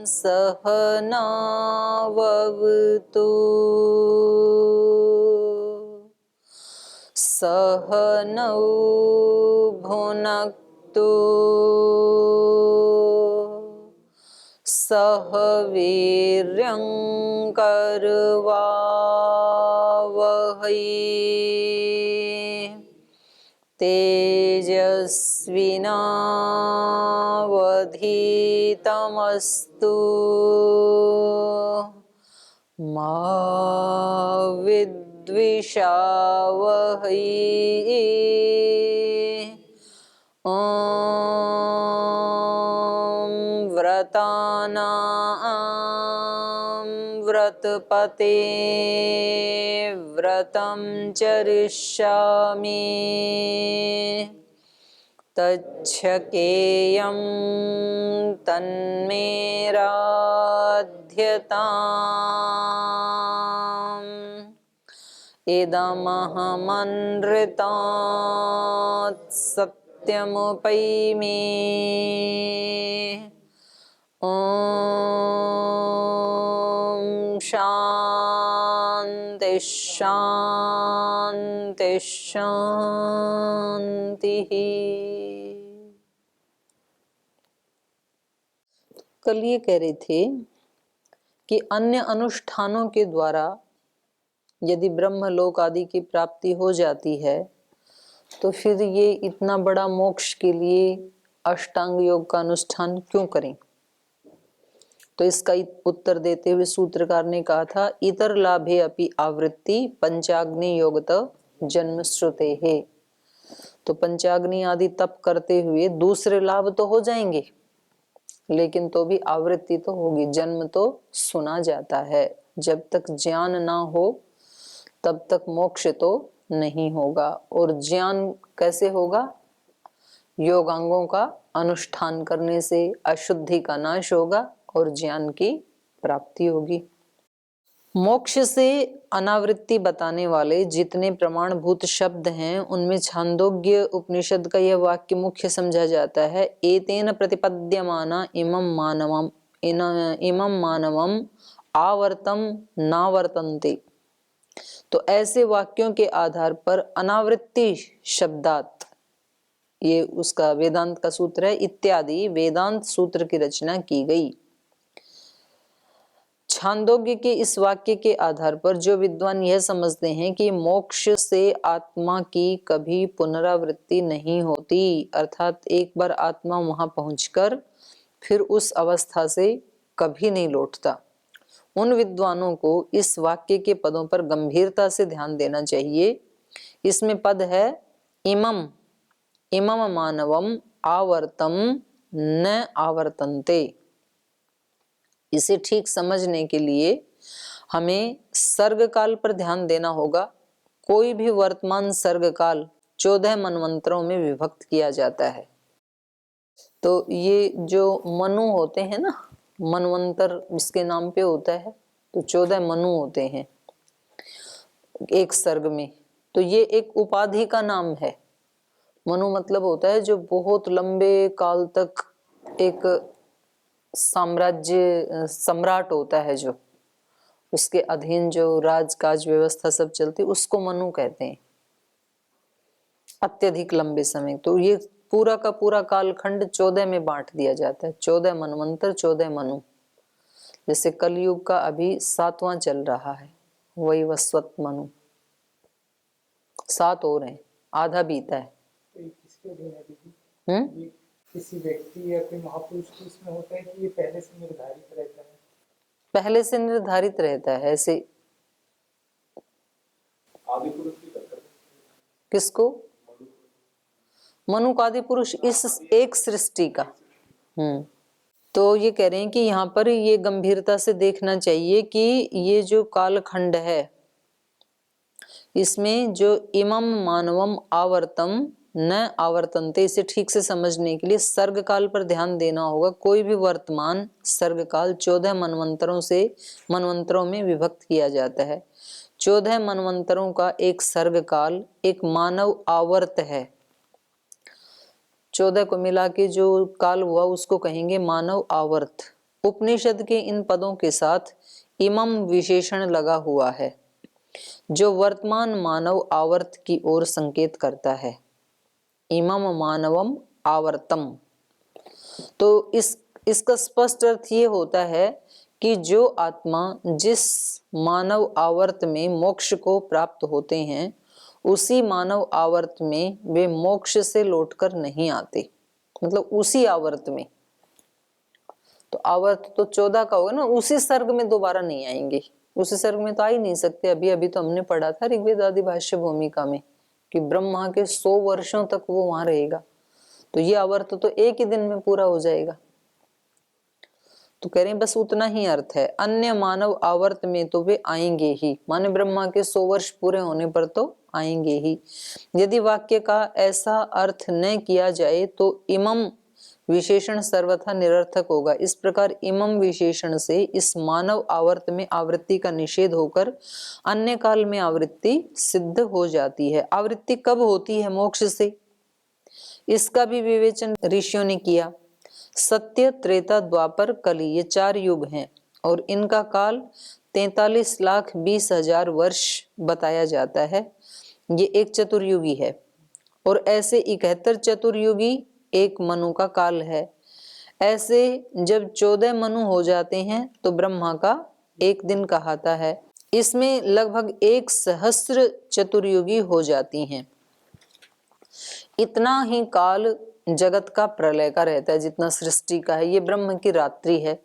सहनाववतु सहनौ भुनक्तु सह वीर्यं करवावहै तेजस्विनावधीतमस्तु मा विद्विषावहै। ॐ व्रतानां व्रतपते व्रतं चरिष्यामि तच्छकेयं तन्मे राध्यताम् इदमहमनृतात् सत्यमुपैमि। ॐ शान्ति शान्ति शान्तिः। कल ये कह रहे थे कि अन्य अनुष्ठानों के द्वारा यदि ब्रह्मलोक आदि की प्राप्ति हो जाती है तो फिर ये इतना बड़ा मोक्ष के लिए अष्टांग योग का अनुष्ठान क्यों करें। तो इसका उत्तर देते हुए सूत्रकार ने कहा था, इतर लाभे अपि आवृत्ति पंचाग्नि योगत जन्म श्रुते है। तो पंचाग्नि आदि तप करते हुए दूसरे लाभ तो हो जाएंगे, लेकिन तो भी आवृत्ति तो होगी, जन्म तो सुना जाता है। जब तक ज्ञान ना हो तब तक मोक्ष तो नहीं होगा। और ज्ञान कैसे होगा? योगांगों का अनुष्ठान करने से अशुद्धि का नाश होगा और ज्ञान की प्राप्ति होगी। मोक्ष से अनावृत्ति बताने वाले जितने प्रमाणभूत शब्द हैं उनमें छांदोग्य उपनिषद का यह वाक्य मुख्य समझा जाता है, एतेन प्रतिपद्यमाना इमं मानवम आवर्तम नावर्तन्ते। तो ऐसे वाक्यों के आधार पर अनावृत्ति शब्दात, ये उसका वेदांत का सूत्र है, इत्यादि वेदांत सूत्र की रचना की गई। छांदोग्य के इस वाक्य के आधार पर जो विद्वान यह समझते हैं कि मोक्ष से आत्मा की कभी पुनरावृत्ति नहीं होती, अर्थात एक बार आत्मा वहां पहुंचकर फिर उस अवस्था से कभी नहीं लौटता, उन विद्वानों को इस वाक्य के पदों पर गंभीरता से ध्यान देना चाहिए। इसमें पद है इमम इमम मानवम आवर्तम न आवर्तन्ते। इसे ठीक समझने के लिए हमें सर्ग काल पर ध्यान देना होगा। कोई भी वर्तमान सर्ग काल 14 मनवंतरों में विभक्त किया जाता है। तो ये जो मनु होते हैं ना, मनवंतर इसके नाम पे होता है, तो 14 मनु होते हैं एक सर्ग में। तो ये एक उपाधि का नाम है। मनु मतलब होता है जो बहुत लंबे काल तक एक साम्राज्य सम्राट होता है, जो उसके अधीन जो राजकाज व्यवस्था सब चलती, उसको मनु कहते हैं, अत्यधिक लंबे समय। तो ये पूरा का पूरा कालखंड 14 में बांट दिया जाता है, 14 मनवंतर 14 मनु। जैसे कलयुग का अभी 7वां चल रहा है, वही वस्वत मनु, 7 और हैं, आधा बीता है। किसी व्यक्ति या कोई महापुरुष को इसमें होता है कि ये पहले से निर्धारित रहता है? पहले से निर्धारित रहता है ऐसे। आदि पुरुष की करते हैं किसको? मनु का आदि पुरुष इस एक सृष्टि का। तो ये कह रहे हैं कि यहाँ पर ये गंभीरता से देखना चाहिए कि ये जो कालखंड है इसमें जो इमम मानवम आवर्तम न आवर्तनते, इसे ठीक से समझने के लिए सर्ग काल पर ध्यान देना होगा। कोई भी वर्तमान सर्ग काल 14 मनवंतरों में विभक्त किया जाता है। 14 मनवंतरों का एक सर्ग काल एक मानव आवर्त है। 14 को मिला के जो काल हुआ उसको कहेंगे मानव आवर्त। उपनिषद के इन पदों के साथ इमम विशेषण लगा हुआ है जो वर्तमान मानव आवर्त की ओर संकेत करता है। इमम मानवम आवर्तम। तो इसका स्पष्ट अर्थ ये होता है कि जो आत्मा जिस मानव आवर्त में मोक्ष को प्राप्त होते हैं उसी मानव आवर्त में वे मोक्ष से लौटकर नहीं आते, मतलब उसी आवर्त में। तो आवर्त तो 14 का होगा ना, उसी सर्ग में दोबारा नहीं आएंगे, उसी सर्ग में तो आ ही नहीं सकते। अभी अभी तो हमने पढ़ा था ऋग्वेद आदि भाष्य भूमिका में कि ब्रह्मा के 100 वर्षों तक वो वहां रहेगा, तो ये आवर्त तो एक ही दिन में पूरा हो जाएगा। तो कह रहे हैं बस उतना ही अर्थ है। अन्य मानव आवर्त में तो वे आएंगे ही, माने ब्रह्मा के 100 वर्ष पूरे होने पर तो आएंगे ही। यदि वाक्य का ऐसा अर्थ न किया जाए तो इमम विशेषण सर्वथा निरर्थक होगा। इस प्रकार इमम विशेषण से इस मानव आवर्त में आवृत्ति का निषेध होकर अन्य काल में आवृत्ति सिद्ध हो जाती है। आवृत्ति कब होती है? मोक्ष से। इसका भी विवेचन ऋषियों ने किया। सत्य, त्रेता, द्वापर, कली ये 4 युग हैं और इनका काल 43,20,000 वर्ष बताया जाता है। ये एक चतुर्युगी है और ऐसे 71 चतुर्युगी एक मनु का काल है। ऐसे जब 14 मनु हो जाते हैं तो ब्रह्मा का एक दिन कहलाता है। इसमें लगभग 1 सहस्र चतुर्युगी हो जाती हैं। इतना ही काल जगत का प्रलय का रहता है जितना सृष्टि का है, ये ब्रह्म की रात्रि है।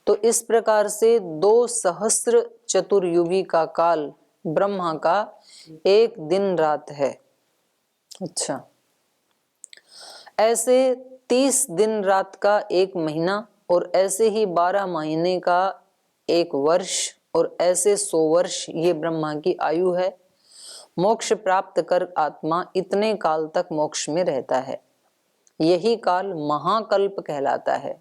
तो इस प्रकार से 2 सहस्र चतुर्युगी का काल ब्रह्मा का एक दिन रात है। अच्छा, ऐसे 30 दिन रात का एक महीना और ऐसे ही 12 महीने का एक वर्ष और ऐसे 100 वर्ष ये ब्रह्मा की आयु है। मोक्ष प्राप्त कर आत्मा इतने काल तक मोक्ष में रहता है। यही काल महाकल्प कहलाता है।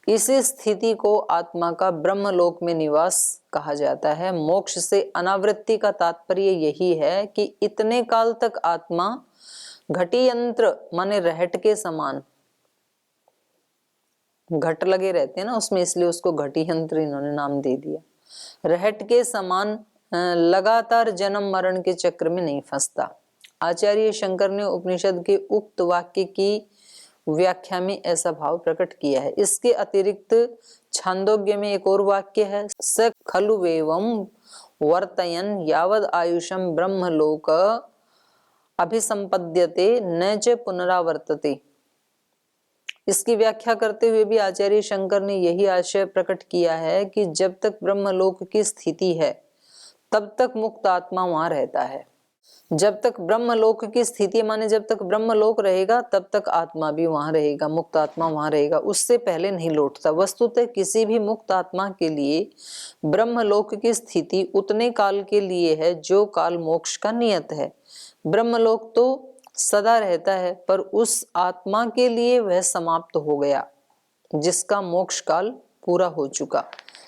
इसी स्थिति को आत्मा का ब्रह्मलोक में निवास कहा जाता है। मोक्ष से अनावृत्ति का तात्पर्य यही है कि इतने काल तक आत्मा घटी यंत्र माने रहट के समान, घट लगे रहते हैं ना उसमें, इसलिए उसको घटी यंत्र इन्होंने नाम दे दिया। रहट के समान लगातार जन्म मरण के चक्र में नहीं फंसता। आचार्य शंकर ने उपनिषद के उक्त वाक्य की व्याख्या में ऐसा भाव प्रकट किया है। इसके अतिरिक्त छांदोग्य में एक और वाक्य है, स खलु वेवम वर्तयन यावद आयुषम ब्रह्मलोक अभिसंपद्यते न च पुनरावर्तते। इसकी व्याख्या करते हुए भी आचार्य शंकर ने यही आशय प्रकट किया है कि जब तक ब्रह्मलोक की स्थिति है तब तक मुक्त आत्मा वहां रहता है। जब तक ब्रह्मलोक की स्थिति माने जब तक ब्रह्मलोक रहेगा तब तक आत्मा भी वहां रहेगा, मुक्त आत्मा वहां रहेगा, उससे पहले नहीं लौटता। वस्तुतः किसी भी मुक्त आत्मा के लिए ब्रह्मलोक की स्थिति उतने काल के लिए है जो काल मोक्ष का नियत है। ब्रह्मलोक तो सदा रहता है पर उस आत्मा के लिए वह समाप्त हो गया जिसका मोक्ष काल पूरा हो चुका।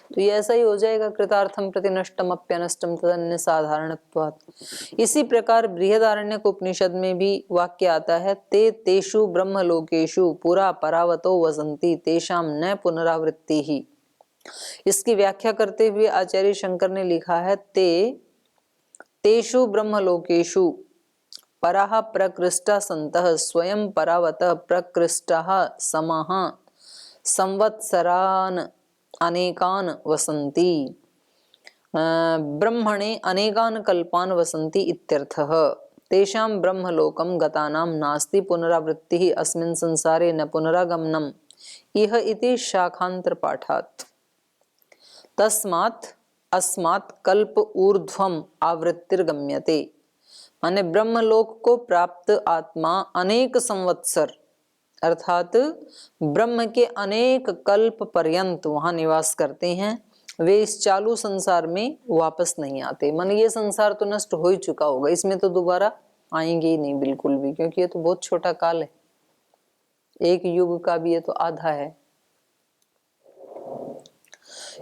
तो ये ऐसा ही हो जाएगा, कृतार्थम प्रतिनष्टम अप्यनष्टम तदन्य साधारणत्वात्। इसी प्रकार बृहदारण्यक उपनिषद में भी वाक्य आता है, ते तेषु ब्रह्मलोकेषु पुरा परावतो वसन्ति तेषाम न पुनरावृत्ति ही। इसकी व्याख्या करते हुए आचार्य शंकर ने लिखा है, ते तेषु ब्रह्मलोकेषु पराः प्रकृष्टा सन्तः स्वयं परावतः प्रकृष्टाः समाः संवत्सरान् अनेकान वसन्ति ब्रह्मणे अनेकान कल्पान वसन्ति इत्यर्थः। तेषां ब्रह्मलोकं गतानां नास्ति पुनरावृत्तिः अस्मिन् संसारे न पुनरागमनम् इह इति शाखांतर पाठात्। तस्मात् अस्मात् कल्प ऊर्ध्वम आवृत्तिर्गम्यते। माने ब्रह्मलोक को प्राप्त आत्मा अनेक संवत्सर अर्थात ब्रह्म के अनेक कल्प पर्यंत वहां निवास करते हैं। वे इस चालू संसार में वापस नहीं आते। माने ये संसार तो नष्ट हो ही चुका होगा, इसमें तो दोबारा आएंगे ही नहीं बिल्कुल भी, क्योंकि ये तो बहुत छोटा काल है, एक युग का भी ये तो आधा है।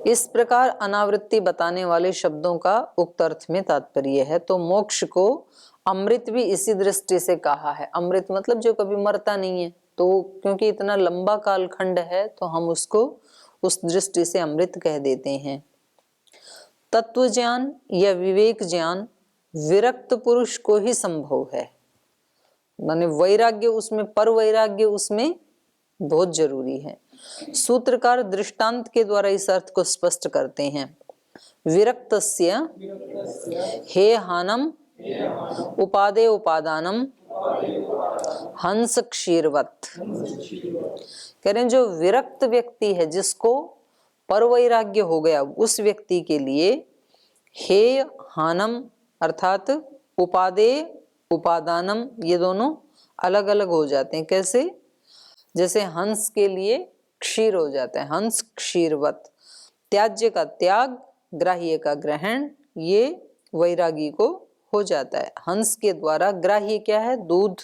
इस प्रकार अनावृत्ति बताने वाले शब्दों का उक्त अर्थ में तात्पर्य है। तो मोक्ष को अमृत भी इसी दृष्टि से कहा है। अमृत मतलब जो कभी मरता नहीं है, तो क्योंकि इतना लंबा कालखंड है तो हम उसको उस दृष्टि से अमृत कह देते हैं। तत्व ज्ञान या विवेक ज्ञान विरक्त पुरुष को ही संभव है, माने वैराग्य उसमें, पर वैराग्य उसमें बहुत जरूरी है। सूत्रकार दृष्टांत के द्वारा इस अर्थ को स्पष्ट करते हैं। विरक्तस्य हे हानम उपादे उपादानम हंस क्षीरवत। कह रहे हैं जो विरक्त व्यक्ति है, जिसको परवैराग्य हो गया, उस व्यक्ति के लिए हे हानम अर्थात उपादे उपादानम, ये दोनों अलग अलग हो जाते हैं। कैसे? जैसे हंस के लिए क्षीर हो जाता है, हंस क्षीरवत। त्याज्य का त्याग, ग्राह्य का ग्रहण, ये वैरागी को हो जाता है। हंस के द्वारा ग्राह्य क्या है? दूध,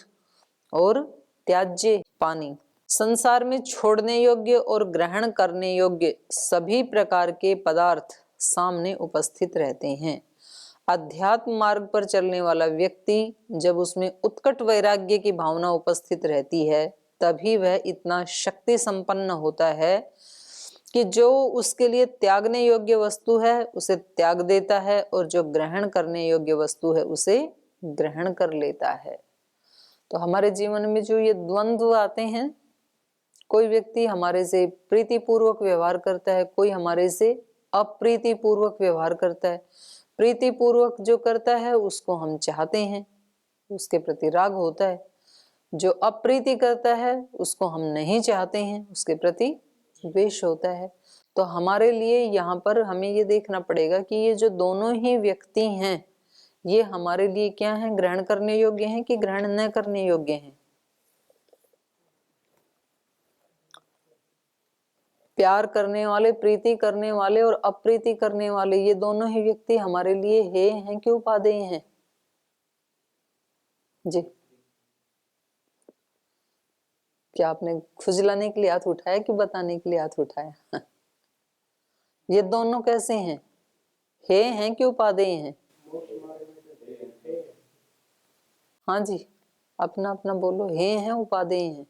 और त्याज्य पानी। संसार में छोड़ने योग्य और ग्रहण करने योग्य सभी प्रकार के पदार्थ सामने उपस्थित रहते हैं। अध्यात्म मार्ग पर चलने वाला व्यक्ति जब उसमें उत्कट वैराग्य की भावना उपस्थित रहती है, तभी वह इतना शक्ति संपन्न होता है कि जो उसके लिए त्यागने योग्य वस्तु है उसे त्याग देता है, और जो ग्रहण करने योग्य वस्तु है उसे ग्रहण कर लेता है। तो हमारे जीवन में जो ये द्वंद्व आते हैं, कोई व्यक्ति हमारे से प्रीतिपूर्वक व्यवहार करता है, कोई हमारे से अप्रीतिपूर्वक व्यवहार करता है। प्रीतिपूर्वक जो करता है उसको हम चाहते हैं, उसके प्रति राग होता है। जो अप्रीति करता है उसको हम नहीं चाहते हैं, उसके प्रति द्वेष होता है। तो हमारे लिए यहाँ पर हमें ये देखना पड़ेगा कि ये जो दोनों ही व्यक्ति हैं, ये हमारे लिए क्या है? ग्रहण करने योग्य हैं कि ग्रहण न करने योग्य हैं? प्यार करने वाले, प्रीति करने वाले और अप्रीति करने वाले, ये दोनों ही व्यक्ति हमारे लिए हे हैं कि उपादेय हैं? जी, क्या आपने खुजलाने के लिए हाथ उठाया कि बताने के लिए हाथ उठाया? ये दोनों कैसे हैं? हे हैं कि उपादेय हैं? हाँ जी, अपना अपना बोलो। हे हैं, उपादेय हैं?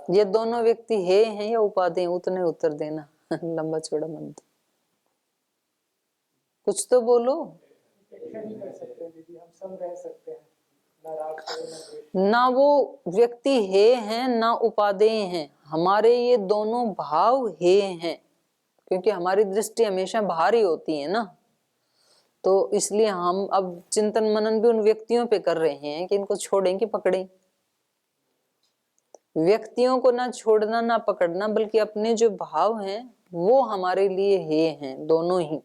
ये दोनों व्यक्ति हे हैं या उपादेय? उतने उत्तर देना, लंबा चौड़ा मत, कुछ तो बोलो। नहीं कर सकते दीदी, हम सब रह सकते हैं, ना वो व्यक्ति हे हैं ना उपादेय हैं, हमारे ये दोनों भाव हे हैं, क्योंकि हमारी दृष्टि हमेशा बाहर ही होती है ना। तो इसलिए हम अब चिंतन मनन भी उन व्यक्तियों पे कर रहे हैं कि इनको छोड़ें कि पकड़ें। व्यक्तियों को ना छोड़ना ना पकड़ना, बल्कि अपने जो भाव हैं वो हमारे लिए हे हैं, दोनों ही,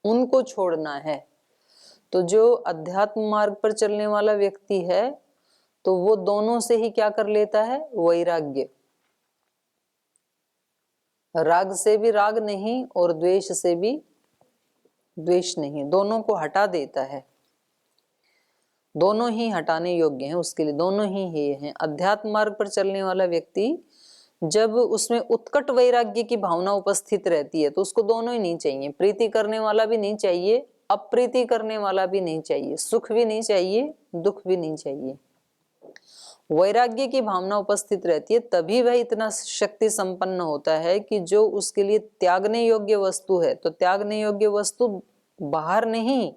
उनको छोड़ना है। तो जो अध्यात्म मार्ग पर चलने वाला व्यक्ति है, तो वो दोनों से ही क्या कर लेता है? वैराग्य। राग से भी राग नहीं और द्वेष से भी द्वेष नहीं, दोनों को हटा देता है। दोनों ही हटाने योग्य हैं उसके लिए, दोनों ही हे हैं। अध्यात्म मार्ग पर चलने वाला व्यक्ति जब उसमें उत्कट वैराग्य की भावना उपस्थित रहती है, तो उसको दोनों ही नहीं चाहिए। प्रीति करने वाला भी नहीं चाहिए, अप्रीति करने वाला भी नहीं चाहिए, सुख भी नहीं चाहिए, दुख भी नहीं चाहिए। वैराग्य की भावना उपस्थित रहती है, तभी वह इतना शक्ति संपन्न होता है कि जो उसके लिए त्यागने योग्य वस्तु है, तो त्यागने योग्य वस्तु बाहर नहीं,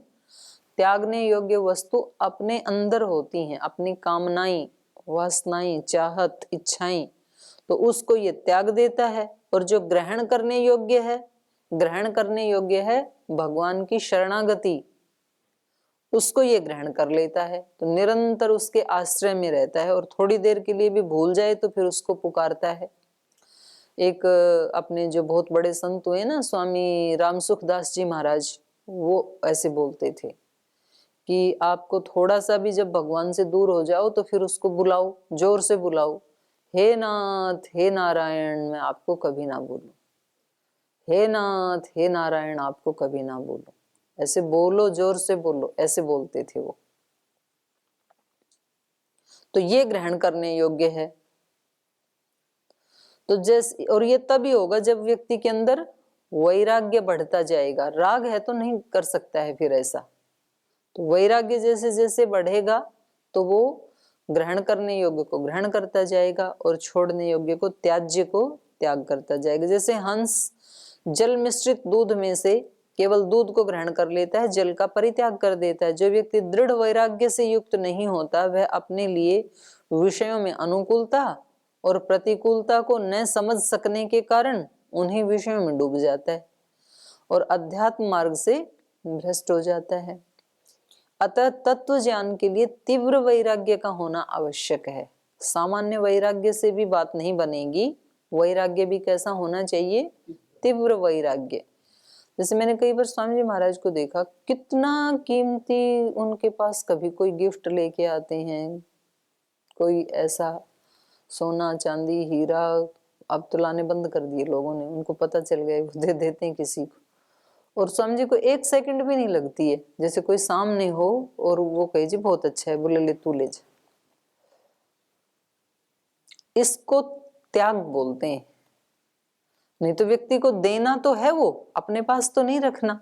त्यागने योग्य वस्तु अपने अंदर होती हैं। अपनी कामनाएं, वासनाएं, चाहत, इच्छाएं, तो उसको ये त्याग देता है। और जो ग्रहण करने योग्य है, ग्रहण करने योग्य है भगवान की शरणागति, उसको ये ग्रहण कर लेता है। तो निरंतर उसके आश्रय में रहता है, और थोड़ी देर के लिए भी भूल जाए तो फिर उसको पुकारता है। एक अपने जो बहुत बड़े संत हुए ना, स्वामी रामसुखदास जी महाराज, वो ऐसे बोलते थे कि आपको थोड़ा सा भी जब भगवान से दूर हो जाओ तो फिर उसको बुलाओ, जोर से बुलाओ, हे नाथ हे नारायण मैं आपको कभी ना भूलूं, हे नाथ हे नारायण आपको कभी ना भूलूं। ऐसे बोलो, जोर से बोलो, ऐसे बोलते थे वो। तो ये ग्रहण करने योग्य है। तो जैसे, और ये तभी होगा जब व्यक्ति के अंदर वैराग्य बढ़ता जाएगा। राग है तो नहीं कर सकता है फिर ऐसा। तो वैराग्य जैसे जैसे बढ़ेगा तो वो ग्रहण करने योग्य को ग्रहण करता जाएगा और छोड़ने योग्य को त्याज्य को त्याग करता जाएगा। जैसे हंस जल मिश्रित दूध में से केवल दूध को ग्रहण कर लेता है, जल का परित्याग कर देता है। जो व्यक्ति दृढ़ वैराग्य से युक्त नहीं होता वह अपने लिए विषयों में अनुकूलता और प्रतिकूलता को न समझ सकने के कारण उन्हीं विषयों में डूब जाता है और अध्यात्म मार्ग से भ्रष्ट हो जाता है। अतः तत्व ज्ञान के लिए तीव्र वैराग्य का होना आवश्यक है। सामान्य वैराग्य से भी बात नहीं बनेगी, वैराग्य भी कैसा होना चाहिए? तीव्र वैराग्य। जैसे मैंने कई बार स्वामी जी महाराज को देखा, कितना कीमती उनके पास कभी कोई गिफ्ट लेके आते हैं, कोई ऐसा सोना चांदी हीरा, अब तो लाने बंद कर दिए लोगों ने, उनको पता चल गया, दे देते हैं किसी को। और स्वामी जी को 1 सेकंड भी नहीं लगती है, जैसे कोई सामने हो और वो कहे जी बहुत अच्छा है, बोले ले तू ले जा। इसको त्याग बोलते हैं। नहीं तो व्यक्ति को देना तो है, वो अपने पास तो नहीं रखना,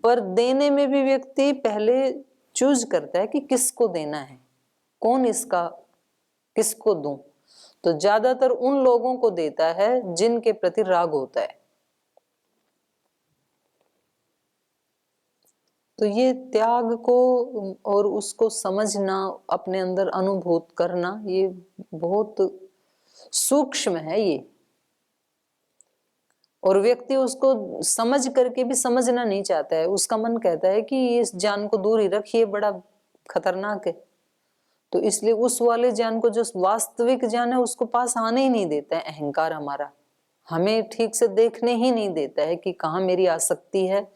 पर देने में भी व्यक्ति पहले चूज करता है कि किसको देना है, कौन इसका, किसको दूं। तो ज्यादातर उन लोगों को देता है जिनके प्रति राग होता है। तो ये त्याग को और उसको समझना, अपने अंदर अनुभूत करना, ये बहुत सूक्ष्म है ये। और व्यक्ति उसको समझ करके भी समझना नहीं चाहता है, उसका मन कहता है कि इस ज्ञान को दूर ही रखिए, बड़ा खतरनाक है। तो इसलिए उस वाले ज्ञान को, जो वास्तविक ज्ञान है, उसको पास आने ही नहीं देता है। अहंकार हमारा हमें ठीक से देखने ही नहीं देता है कि कहाँ मेरी आसक्ति है,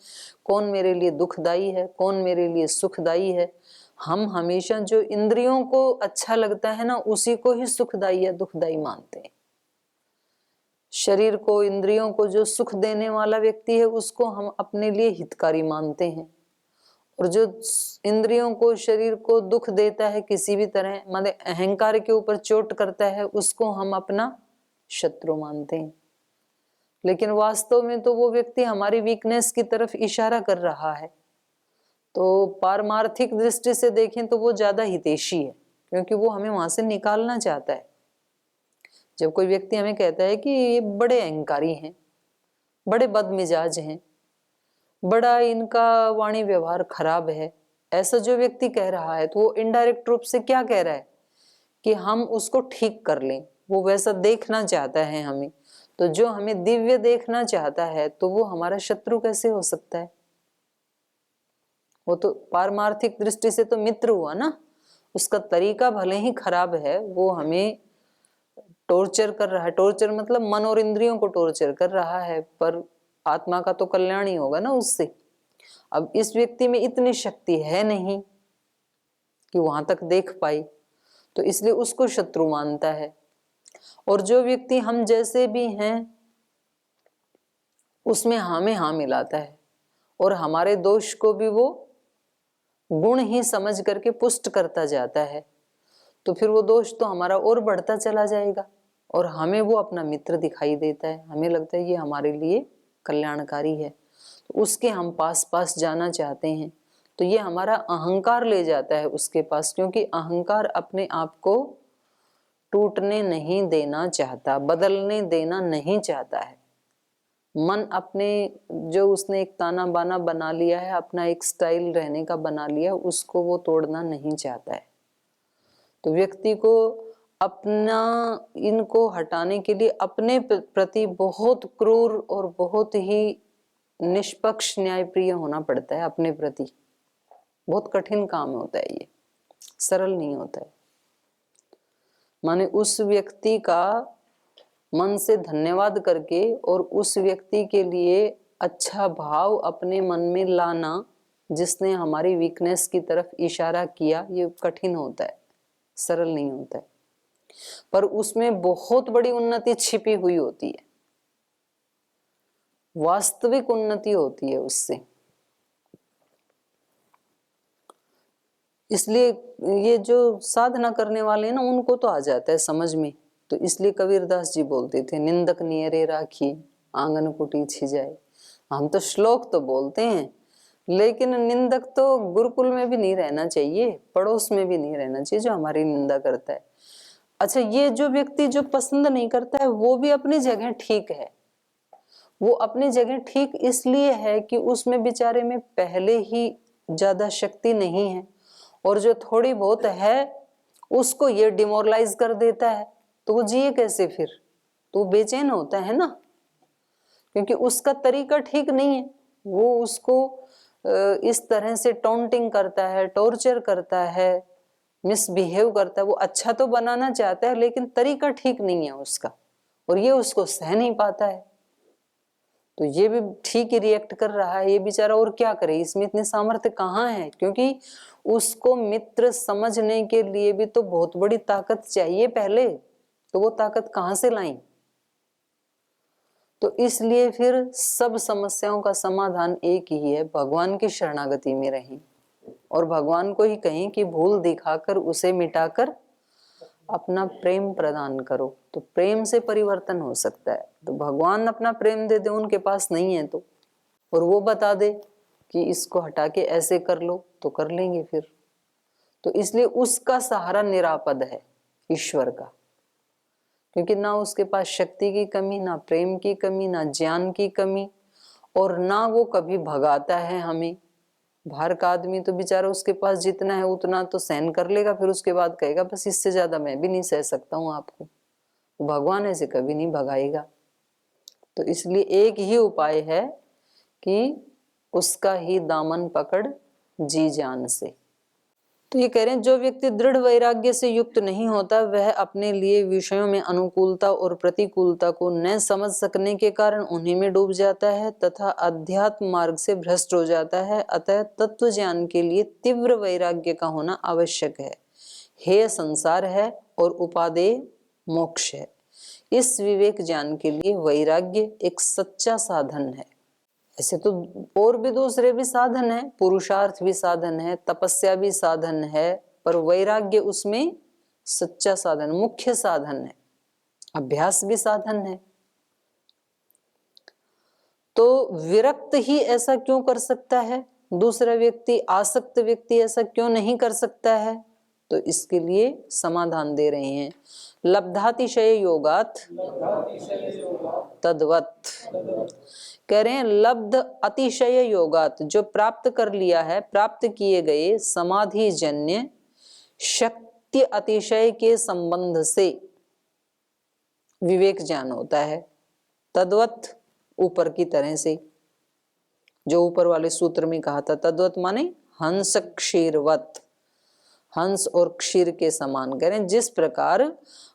कौन मेरे लिए दुखदाई है, कौन मेरे लिए सुखदाई है। हम हमेशा जो इंद्रियों को अच्छा लगता है ना, उसी को ही सुखदाई या दुखदाई मानते हैं। शरीर को, इंद्रियों को जो सुख देने वाला व्यक्ति है, उसको हम अपने लिए हितकारी मानते हैं। और जो इंद्रियों को, शरीर को दुख देता है किसी भी तरह, मतलब अहंकार के ऊपर चोट करता है, उसको हम अपना शत्रु मानते हैं। लेकिन वास्तव में तो वो व्यक्ति हमारी वीकनेस की तरफ इशारा कर रहा है। तो पारमार्थिक दृष्टि से देखें तो वो ज्यादा हितैषी है, क्योंकि वो हमें वहां से निकालना चाहता है। जब कोई व्यक्ति हमें कहता है कि ये बड़े अहंकारी हैं, बड़े बदमिजाज हैं, बड़ा इनका वाणी व्यवहार खराब है, ऐसा जो व्यक्ति कह रहा है, तो वो इनडायरेक्ट रूप से क्या कह रहा है कि हम उसको ठीक कर लें। वो वैसा देखना चाहता है हमें। तो जो हमें दिव्य देखना चाहता है, तो वो हमारा शत्रु कैसे हो सकता है? वो तो पारमार्थिक दृष्टि से तो मित्र हुआ ना। उसका तरीका भले ही खराब है, वो हमें टॉर्चर कर रहा है। टॉर्चर मतलब मन और इंद्रियों को टॉर्चर कर रहा है, पर आत्मा का तो कल्याण ही होगा ना उससे। अब इस व्यक्ति में इतनी शक्ति है नहीं कि वहां तक देख पाई, तो इसलिए उसको शत्रु मानता है। और जो व्यक्ति हम जैसे भी हैं, उसमें हमें हाँ मिलाता है, और हमारे दोष को भी वो गुण ही समझ करके पुष्ट करता जाता है। तो फिर वो दोष तो हमारा और बढ़ता चला जाएगा, और हमें वो अपना मित्र दिखाई देता है। हमें लगता है ये हमारे लिए कल्याणकारी है, तो उसके हम पास पास जाना चाहते हैं। तो ये हमारा अहंकार ले जाता है उसके पास, क्योंकि अहंकार अपने आप को टूटने नहीं देना चाहता, बदलने देना नहीं चाहता है। मन अपने, जो उसने एक ताना बाना बना लिया है, अपना एक स्टाइल रहने का बना लिया, उसको वो तोड़ना नहीं चाहता है। तो व्यक्ति को अपना, इनको हटाने के लिए अपने प्रति बहुत क्रूर और बहुत ही निष्पक्ष न्यायप्रिय होना पड़ता है। अपने प्रति बहुत कठिन काम होता है, ये सरल नहीं होता है। माने उस व्यक्ति का मन से धन्यवाद करके और उस व्यक्ति के लिए अच्छा भाव अपने मन में लाना, जिसने हमारी वीकनेस की तरफ इशारा किया, ये कठिन होता है, सरल नहीं होता है। पर उसमें बहुत बड़ी उन्नति छिपी हुई होती है, वास्तविक उन्नति होती है उससे। इसलिए ये जो साधना करने वाले हैं ना, उनको तो आ जाता है समझ में। तो इसलिए कबीरदास जी बोलते थे, निंदक नियरे राखी आंगन कुटी छिजाए। हम तो श्लोक तो बोलते हैं, लेकिन निंदक तो गुरुकुल में भी नहीं रहना चाहिए, पड़ोस में भी नहीं रहना चाहिए जो हमारी निंदा करता है। अच्छा, ये जो व्यक्ति जो पसंद नहीं करता है वो भी अपनी जगह ठीक है। वो अपनी जगह ठीक इसलिए है कि उसमें बेचारे में पहले ही ज्यादा शक्ति नहीं है, और जो थोड़ी बहुत है उसको ये डिमोरलाइज कर देता है, तो वो जिए कैसे फिर? तो वो बेचैन होता है ना, क्योंकि उसका तरीका ठीक नहीं है। वो उसको इस तरह से टॉन्टिंग करता है, टॉर्चर करता है, मिसबिहेव करता है। वो अच्छा तो बनाना चाहता है लेकिन तरीका ठीक नहीं है उसका, और ये उसको सह नहीं पाता है। तो ये भी ठीक ही रिएक्ट कर रहा है ये बेचारा, और क्या करे, इसमें इतनी सामर्थ्य कहाँ है? क्योंकि उसको मित्र समझने के लिए भी तो बहुत बड़ी ताकत चाहिए पहले, तो वो ताकत कहाँ से लाई? तो इसलिए फिर सब समस्याओं का समाधान एक ही है, भगवान की शरणागति में रहें और भगवान को ही कहें कि भूल दिखाकर उसे मिटाकर अपना प्रेम प्रदान करो, तो प्रेम से परिवर्तन हो सकता है। तो भगवान अपना प्रेम दे दे, उनके पास नहीं है तो, और वो बता दे कि इसको हटा के ऐसे कर लो, तो कर लेंगे फिर। तो इसलिए उसका सहारा निरापद है ईश्वर का, क्योंकि ना उसके पास शक्ति की कमी, ना प्रेम की कमी, ना ज्ञान की कमी, और ना वो कभी भगाता है हमें। बाहर का आदमी तो बेचारा उसके पास जितना है उतना तो सहन कर लेगा, फिर उसके बाद कहेगा बस इससे ज्यादा मैं भी नहीं सह सकता हूँ आपको। भगवान ऐसे कभी नहीं भगाएगा। तो इसलिए एक ही उपाय है कि उसका ही दामन पकड़ जी जान से। तो ये कह रहे हैं जो व्यक्ति दृढ़ वैराग्य से युक्त नहीं होता वह अपने लिए विषयों में अनुकूलता और प्रतिकूलता को न समझ सकने के कारण उन्हीं में डूब जाता है तथा अध्यात्म मार्ग से भ्रष्ट हो जाता है। अतः तत्व ज्ञान के लिए तीव्र वैराग्य का होना आवश्यक है। हेय संसार है और उपादेय मोक्ष है। इस विवेक ज्ञान के लिए वैराग्य एक सच्चा साधन है। ऐसे तो और भी दूसरे भी साधन है, पुरुषार्थ भी साधन है, तपस्या भी साधन है, पर वैराग्य उसमें सच्चा साधन, मुख्य साधन है। अभ्यास भी साधन है। तो विरक्त ही ऐसा क्यों कर सकता है? दूसरा व्यक्ति, आसक्त व्यक्ति ऐसा क्यों नहीं कर सकता है? तो इसके लिए समाधान दे रहे हैं। लब्धातिशय योगात तद्वत। कह रहे हैं लब्ध अतिशय योगात, जो प्राप्त कर लिया है, प्राप्त किए गए समाधि जन्य शक्ति अतिशय के संबंध से विवेक ज्ञान होता है। तद्वत ऊपर की तरह से, जो ऊपर वाले सूत्र में कहा था, तद्वत माने हंस क्षीरवत, हंस और क्षीर के समान। कह रहे हैं जिस प्रकार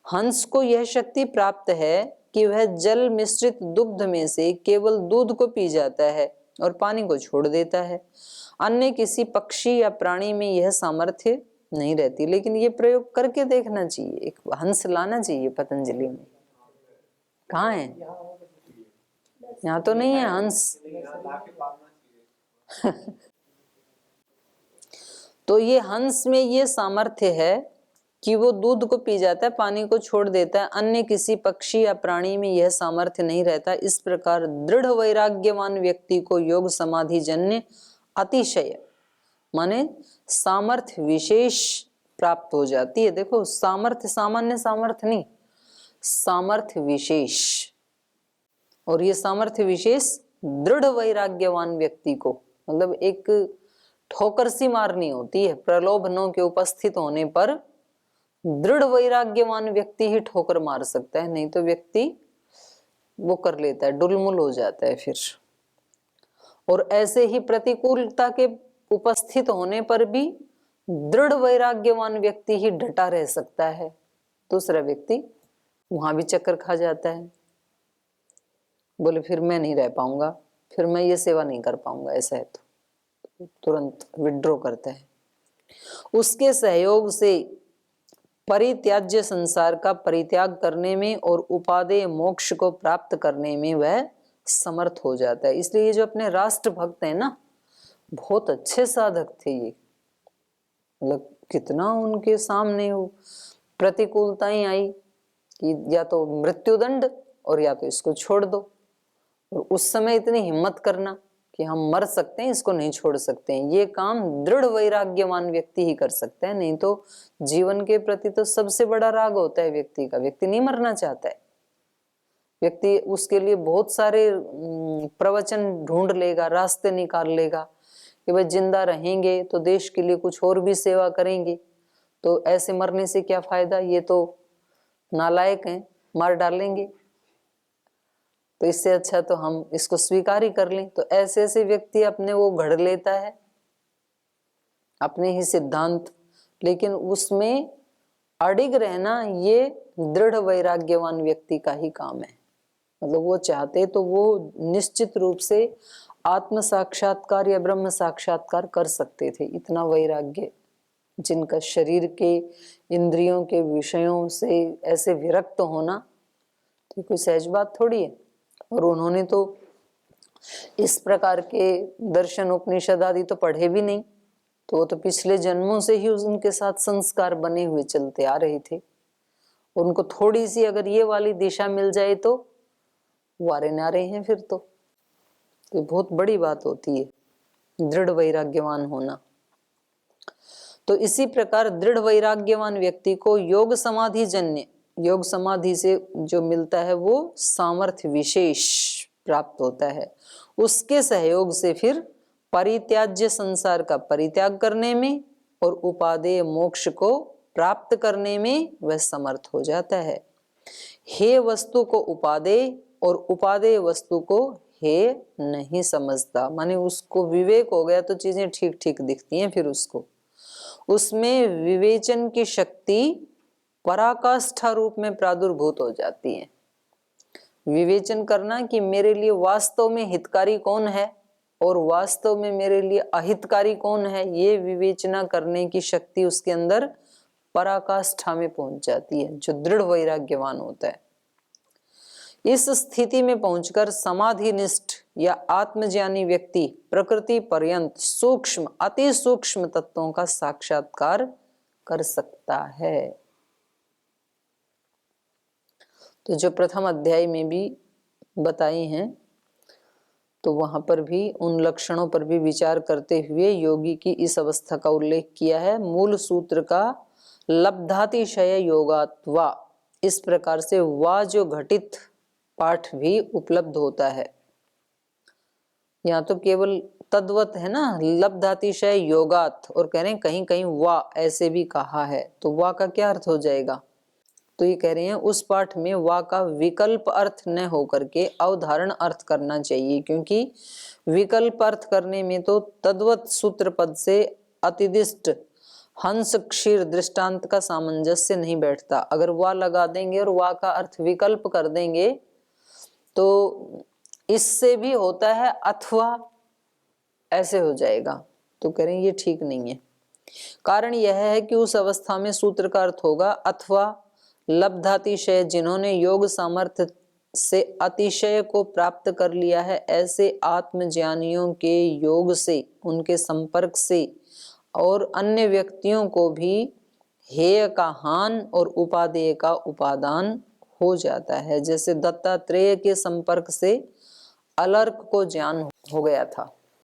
हंस को यह शक्ति प्राप्त है कि वह जल मिश्रित दुग्ध में से केवल दूध को पी जाता है और पानी को छोड़ देता है, अन्य किसी पक्षी या प्राणी में यह सामर्थ्य नहीं रहती। लेकिन ये प्रयोग करके देखना चाहिए, एक हंस लाना चाहिए पतंजलि में। कहाँ है? यहाँ तो नहीं है हंस। तो ये हंस में ये सामर्थ्य है कि वो दूध को पी जाता है, पानी को छोड़ देता है, अन्य किसी पक्षी या प्राणी में यह सामर्थ्य नहीं रहता। इस प्रकार दृढ़ वैराग्यवान व्यक्ति को योग समाधि जन्य अतिशय माने सामर्थ्य विशेष प्राप्त हो जाती है। देखो, सामर्थ्य सामान्य सामर्थ्य नहीं, सामर्थ्य विशेष। और ये सामर्थ्य विशेष दृढ़ वैराग्यवान व्यक्ति को, मतलब एक ठोकर सी मारनी होती है, प्रलोभनों के उपस्थित होने पर दृढ़ वैराग्यवान व्यक्ति ही ठोकर मार सकता है, नहीं तो व्यक्ति वो कर लेता है, डुलमुल हो जाता है फिर। और ऐसे ही प्रतिकूलता के उपस्थित होने पर भी दृढ़ वैराग्यवान व्यक्ति ही डटा रह सकता है, दूसरा व्यक्ति वहां भी चक्कर खा जाता है, बोले फिर मैं नहीं रह पाऊंगा, फिर मैं ये सेवा नहीं कर पाऊंगा, ऐसा है तो तुरंत विड्रॉ करता है। उसके सहयोग से परित्याज्य संसार का परित्याग करने में और उपादेय मोक्ष को प्राप्त करने में वह समर्थ हो जाता है। इसलिए ये जो अपने राष्ट्र भक्त हैं ना, बहुत अच्छे साधक थे ये। मतलब कितना उनके सामने प्रतिकूलताएं आई कि या तो मृत्युदंड और या तो इसको छोड़ दो, और उस समय इतनी हिम्मत करना कि हम मर सकते हैं, इसको नहीं छोड़ सकते हैं। ये काम दृढ़ वैराग्यवान व्यक्ति ही कर सकता है, नहीं तो जीवन के प्रति तो सबसे बड़ा राग होता है व्यक्ति का। व्यक्ति नहीं मरना चाहता है, व्यक्ति उसके लिए बहुत सारे प्रवचन ढूंढ लेगा, रास्ते निकाल लेगा कि भाई जिंदा रहेंगे तो देश के लिए कुछ और भी सेवा करेंगे, तो ऐसे मरने से क्या फायदा, ये तो नालायक हैं, मार डालेंगे, तो इससे अच्छा तो हम इसको स्वीकार ही कर लें। तो ऐसे ऐसे व्यक्ति अपने वो घड़ लेता है अपने ही सिद्धांत, लेकिन उसमें अडिग रहना ये दृढ़ वैराग्यवान व्यक्ति का ही काम है। मतलब वो चाहते तो वो निश्चित रूप से आत्म साक्षात्कार या ब्रह्म साक्षात्कार कर सकते थे। इतना वैराग्य, जिनका शरीर के इंद्रियों के विषयों से ऐसे विरक्त होना तो कोई सहज बात थोड़ी है। और उन्होंने तो इस प्रकार के दर्शन उपनिषद आदि तो पढ़े भी नहीं, तो वो तो पिछले जन्मों से ही उनके साथ संस्कार बने हुए चलते आ रहे थे। उनको थोड़ी सी अगर ये वाली दिशा मिल जाए तो वारे नारे हैं फिर तो ये बहुत बड़ी बात होती है दृढ़ वैराग्यवान होना। तो इसी प्रकार दृढ़ वैराग्यवान व्यक्ति को योग समाधि जन्य, योग समाधि से जो मिलता है वो सामर्थ्य विशेष प्राप्त होता है। उसके सहयोग से फिर परित्याज्य संसार का परित्याग करने में और उपादेय मोक्ष को प्राप्त करने में वह समर्थ हो जाता है। हे वस्तु को उपादेय और उपादेय वस्तु को हे नहीं समझता, माने उसको विवेक हो गया तो चीजें ठीक ठीक दिखती हैं। फिर उसको उसमें विवेचन की शक्ति पराकाष्ठा रूप में प्रादुर्भूत हो जाती है। विवेचन करना कि मेरे लिए वास्तव में हितकारी कौन है और वास्तव में मेरे लिए अहितकारी कौन है, ये विवेचना करने की शक्ति उसके अंदर पराकाष्ठा में पहुंच जाती है, जो दृढ़ वैराग्यवान होता है। इस स्थिति में पहुंचकर समाधिनिष्ठ या आत्मज्ञानी व्यक्ति प्रकृति पर्यंत सूक्ष्म अति सूक्ष्म तत्वों का साक्षात्कार कर सकता है। तो जो प्रथम अध्याय में भी बताई हैं, तो वहां पर भी उन लक्षणों पर भी विचार करते हुए योगी की इस अवस्था का उल्लेख किया है। मूल सूत्र का लब्धातिशय योगात्वा, इस प्रकार से वा जो घटित पाठ भी उपलब्ध होता है। यहाँ तो केवल तद्वत है ना, लब्धातिशय योगात, और कह रहे हैं कहीं कहीं वा ऐसे भी कहा है, तो वा का क्या अर्थ हो जाएगा? तो ये कह रहे हैं उस पाठ में वा का विकल्प अर्थ न होकर के अवधारण अर्थ करना चाहिए, क्योंकि विकल्प अर्थ करने में तो तद्वत सूत्र पद से अतिदिष्ट हंस क्षीर दृष्टांत का सामंजस्य नहीं बैठता। अगर वा लगा देंगे और वा का अर्थ विकल्प कर देंगे तो इससे भी होता है अथवा, ऐसे हो जाएगा। तो कह रहे हैं ये ठीक नहीं है। कारण यह है कि उस अवस्था में सूत्र का अर्थ होगा अथवा लब्धातिशय, जिन्होंने योग सामर्थ्य से अतिशय को प्राप्त कर लिया है, ऐसे आत्मज्ञानियों के योग से, उनके संपर्क से और अन्य व्यक्तियों को भी हेय का हान और उपादेय का उपादान हो जाता है। जैसे दत्तात्रेय के संपर्क से अलर्क को ज्ञान हो गया था।